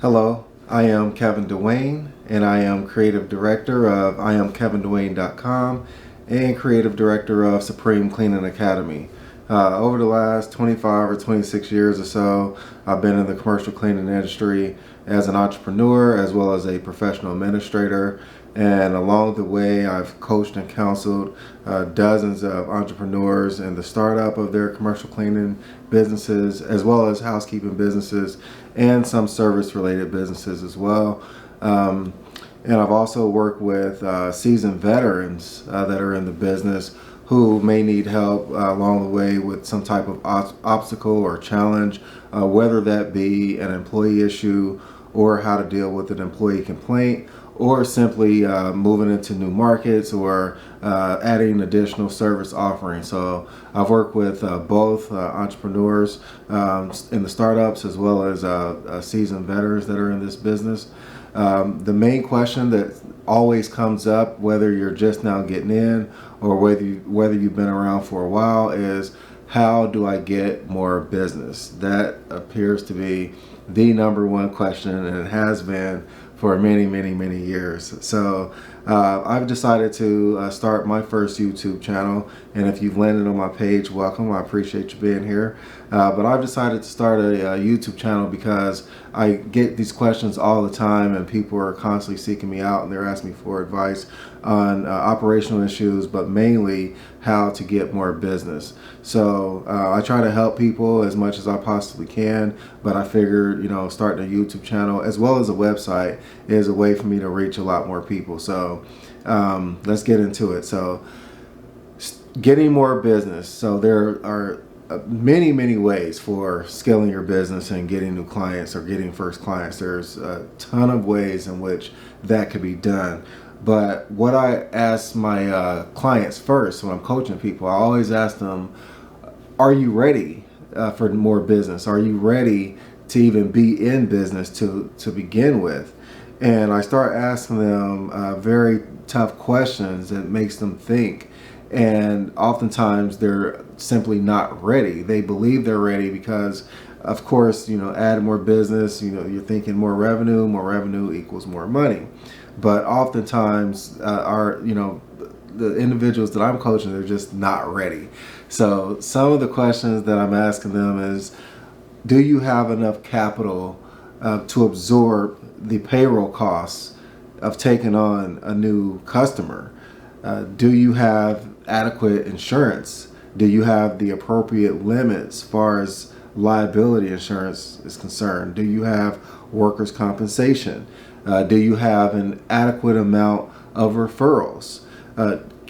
Hello, I am Kevin Dwayne, and I am creative director of IamKevinDwayne.com and creative director of Supreme Cleaning Academy. Over the last 25 or 26 years or so, I've been in the commercial cleaning industry as an entrepreneur as well as a professional administrator. And along the way, I've coached and counseled dozens of entrepreneurs in the startup of their commercial cleaning businesses, as well as housekeeping businesses and some service-related businesses as well. And I've also worked with seasoned veterans that are in the business who may need help along the way with some type of obstacle or challenge, whether that be an employee issue or how to deal with an employee complaint, or simply moving into new markets or adding additional service offerings. So I've worked with both entrepreneurs in the startups as well as seasoned veterans that are in this business. The main question that always comes up, whether you're just now getting in or whether you've been around for a while, is how do I get more business? That appears to be the number one question, and it has been for many years. So I've decided to start my first YouTube channel, and if you've landed on my page, welcome. I appreciate you being here. But I've decided to start a YouTube channel because I get these questions all the time, and people are constantly seeking me out, and they're asking me for advice on operational issues, but mainly how to get more business. So I try to help people as much as I possibly can, but I figured, starting a YouTube channel as well as a website is a way for me to reach a lot more people. So let's get into it. So getting more business. So there are many ways for scaling your business and getting new clients or getting first clients. There's a ton of ways in which that could be done. But what I ask my clients first when I'm coaching people, I always ask them, are you ready for more business? Are you ready to even be in business to begin with? And I start asking them very tough questions that makes them think. And oftentimes they're simply not ready. They believe they're ready because, of course, add more business, you're thinking more revenue equals more money. But oftentimes the individuals that I'm coaching, they're just not ready. So some of the questions that I'm asking them is, do you have enough capital to absorb the payroll costs of taking on a new customer? Do you have adequate insurance? Do you have the appropriate limits as far as liability insurance is concerned? Do you have workers' compensation? Do you have an adequate amount of referrals?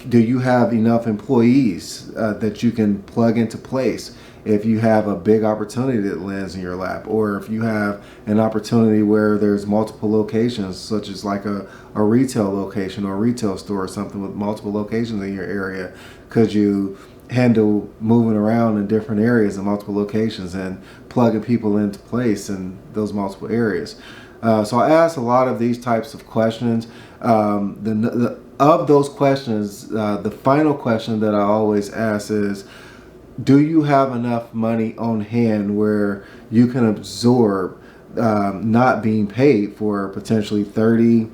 Do you have enough employees that you can plug into place if you have a big opportunity that lands in your lap, or if you have an opportunity where there's multiple locations, such as like a retail location or a retail store or something with multiple locations in your area? Could you handle moving around in different areas and multiple locations and plugging people into place in those multiple areas? So I ask a lot of these types of questions. Of those questions, the final question that I always ask is, do you have enough money on hand where you can absorb not being paid for potentially 30,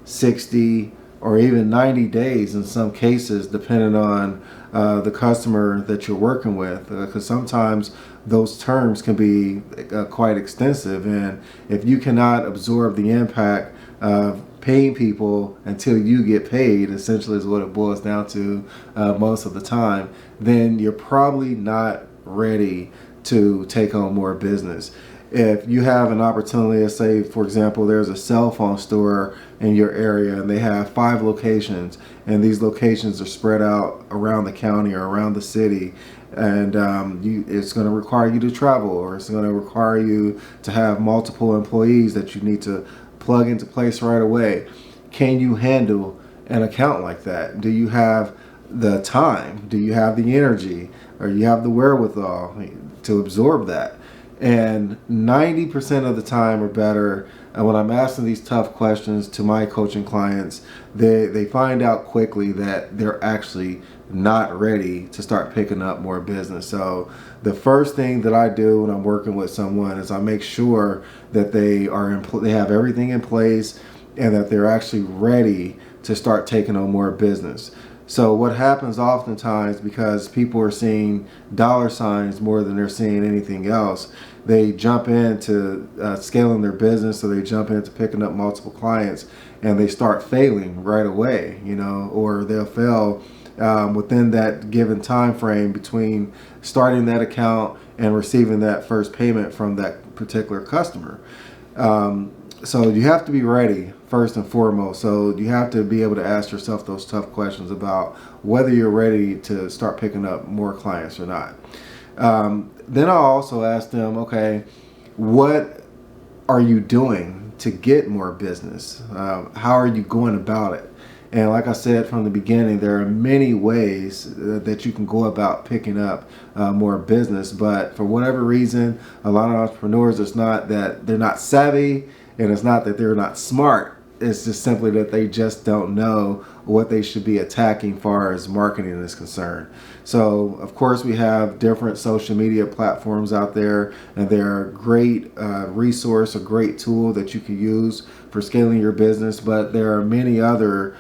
60, or even 90 days in some cases, depending on the customer that you're working with? Because sometimes those terms can be quite extensive, and if you cannot absorb the impact of paying people until you get paid, essentially is what it boils down to most of the time, then you're probably not ready to take on more business. If you have an opportunity, let's say, for example, there's a cell phone store in your area and they have 5 locations, and these locations are spread out around the county or around the city, and it's going to require you to travel, or it's going to require you to have multiple employees that you need to plug into place right away. Can you handle an account like that? Do you have the time? Do you have the energy? Or you have the wherewithal to absorb that? And 90% of the time or better, when I'm asking these tough questions to my coaching clients, they find out quickly that they're actually not ready to start picking up more business. So the first thing that I do when I'm working with someone is I make sure that they have everything in place and that they're actually ready to start taking on more business. So what happens oftentimes, because people are seeing dollar signs more than they're seeing anything else, they jump into scaling their business, so they jump into picking up multiple clients, and they start failing right away, or they'll fail within that given time frame between starting that account and receiving that first payment from that particular customer. So you have to be ready first and foremost. So you have to be able to ask yourself those tough questions about whether you're ready to start picking up more clients or not. Then I'll also ask them, okay, what are you doing to get more business? How are you going about it? And like I said from the beginning, there are many ways that you can go about picking up more business. But for whatever reason, a lot of entrepreneurs, it's not that they're not savvy, and it's not that they're not smart. It's just simply that they just don't know what they should be attacking far as marketing is concerned. So, of course, we have different social media platforms out there, and they're a great resource, a great tool that you can use for scaling your business. But there are many other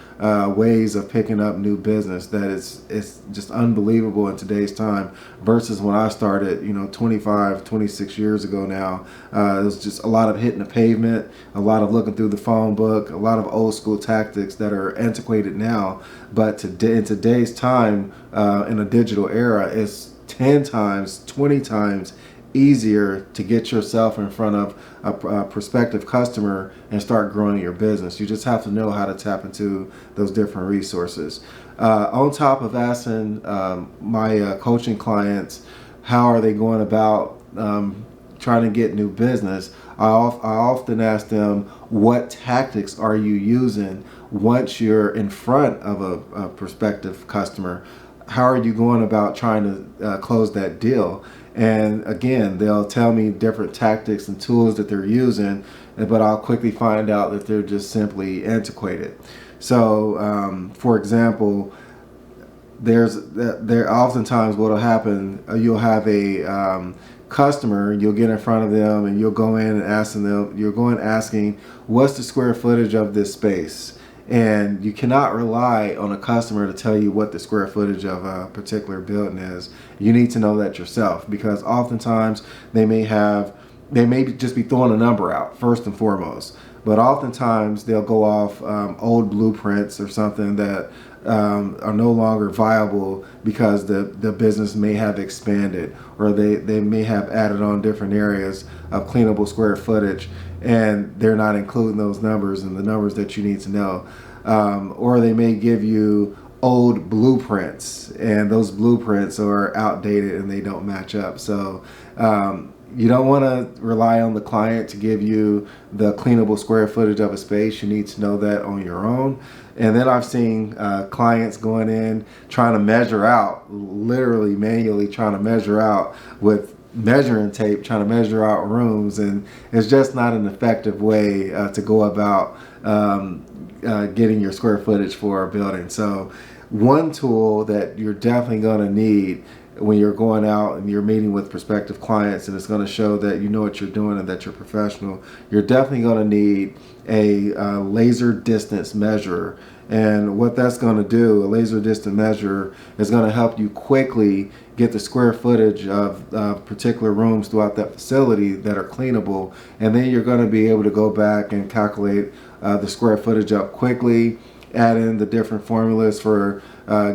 ways of picking up new business that it's just unbelievable in today's time versus when I started, 25, 26 years ago now. It was just a lot of hitting the pavement, a lot of looking through the phone book, a lot of old school tactics that are antiquated now. But in today's time, in a digital era, it's 10 times, 20 times easier to get yourself in front of a prospective customer and start growing your business. You just have to know how to tap into those different resources. On top of asking my coaching clients how are they going about trying to get new business, I often ask them, what tactics are you using once you're in front of a prospective customer? How are you going about trying to close that deal? And again, they'll tell me different tactics and tools that they're using, but I'll quickly find out that they're just simply antiquated. So, for example, there oftentimes what'll happen, you'll have a customer, you'll get in front of them and you'll go in and asking, what's the square footage of this space? And you cannot rely on a customer to tell you what the square footage of a particular building is. You need to know that yourself, because oftentimes they may just be throwing a number out first and foremost. But oftentimes they'll go off old blueprints or something that are no longer viable because the business may have expanded, or they may have added on different areas of cleanable square footage, and they're not including those numbers and the numbers that you need to know. Or they may give you old blueprints, and those blueprints are outdated and they don't match up. So you don't want to rely on the client to give you the cleanable square footage of a space. You need to know that on your own. And then I've seen clients going in trying to measure out, literally manually trying to measure out with measuring tape, trying to measure out rooms, and it's just not an effective way to go about getting your square footage for a building. So one tool that you're definitely going to need when you're going out and you're meeting with prospective clients, and it's going to show that you know what you're doing and that you're professional, you're definitely going to need a laser distance measurer. And what that's going to do, a laser distance measurer, is going to help you quickly get the square footage of particular rooms throughout that facility that are cleanable, and then you're going to be able to go back and calculate the square footage up quickly, add in the different formulas for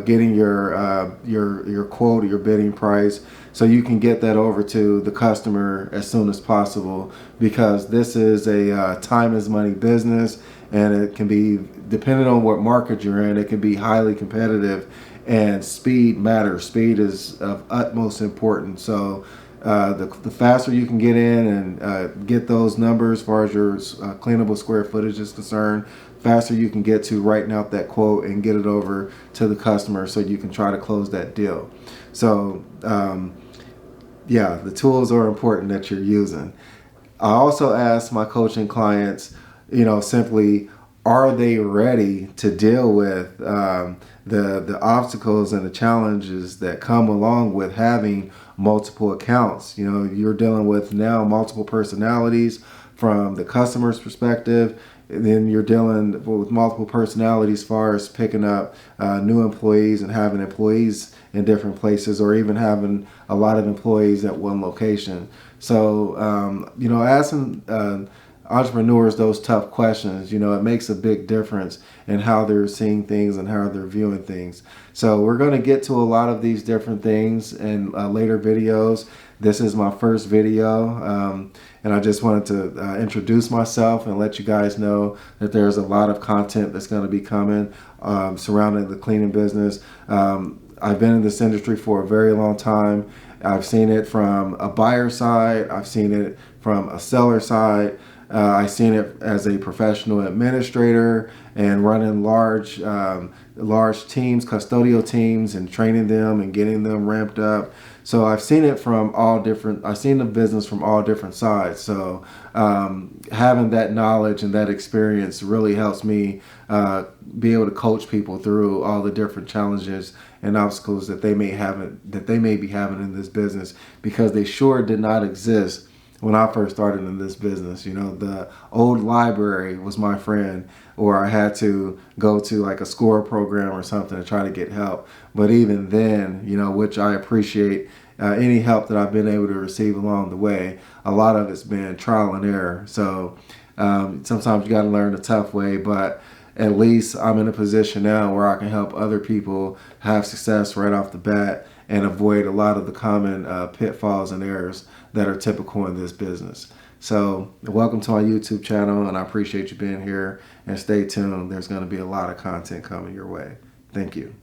getting your quote, your bidding price, so you can get that over to the customer as soon as possible, because this is a time is money business, and it can be, depending on what market you're in, it can be highly competitive, and speed matters. Speed is of utmost importance. So the faster you can get in and get those numbers as far as your cleanable square footage is concerned, faster you can get to writing out that quote and get it over to the customer so you can try to close that deal. So yeah, the tools are important that you're using. I also ask my coaching clients, simply, are they ready to deal with the obstacles and the challenges that come along with having multiple accounts? You know, you're dealing with now multiple personalities from the customer's perspective, and then you're dealing with multiple personalities as far as picking up new employees and having employees in different places, or even having a lot of employees at one location. So, you know, asking entrepreneurs those tough questions, you know, it makes a big difference in how they're seeing things and how they're viewing things. So we're going to get to a lot of these different things in later videos. This is my first video, and I just wanted to introduce myself and let you guys know that there's a lot of content that's going to be coming surrounding the cleaning business. I've been in this industry for a very long time. I've seen it from a buyer side. I've seen it from a seller side. I've seen it as a professional administrator and running large teams, custodial teams, and training them and getting them ramped up. So I've seen it from all different, I've seen the business from all different sides. So having that knowledge and that experience really helps me be able to coach people through all the different challenges and obstacles that they may be having in this business, because they sure did not exist when I first started in this business. You know, the old library was my friend, or I had to go to like a SCORE program or something to try to get help. But even then, you know, which I appreciate any help that I've been able to receive along the way, a lot of it's been trial and error. So sometimes you got to learn the tough way, but at least I'm in a position now where I can help other people have success right off the bat and avoid a lot of the common pitfalls and errors that are typical in this business. So welcome to my YouTube channel, and I appreciate you being here, and stay tuned. There's going to be a lot of content coming your way. Thank you.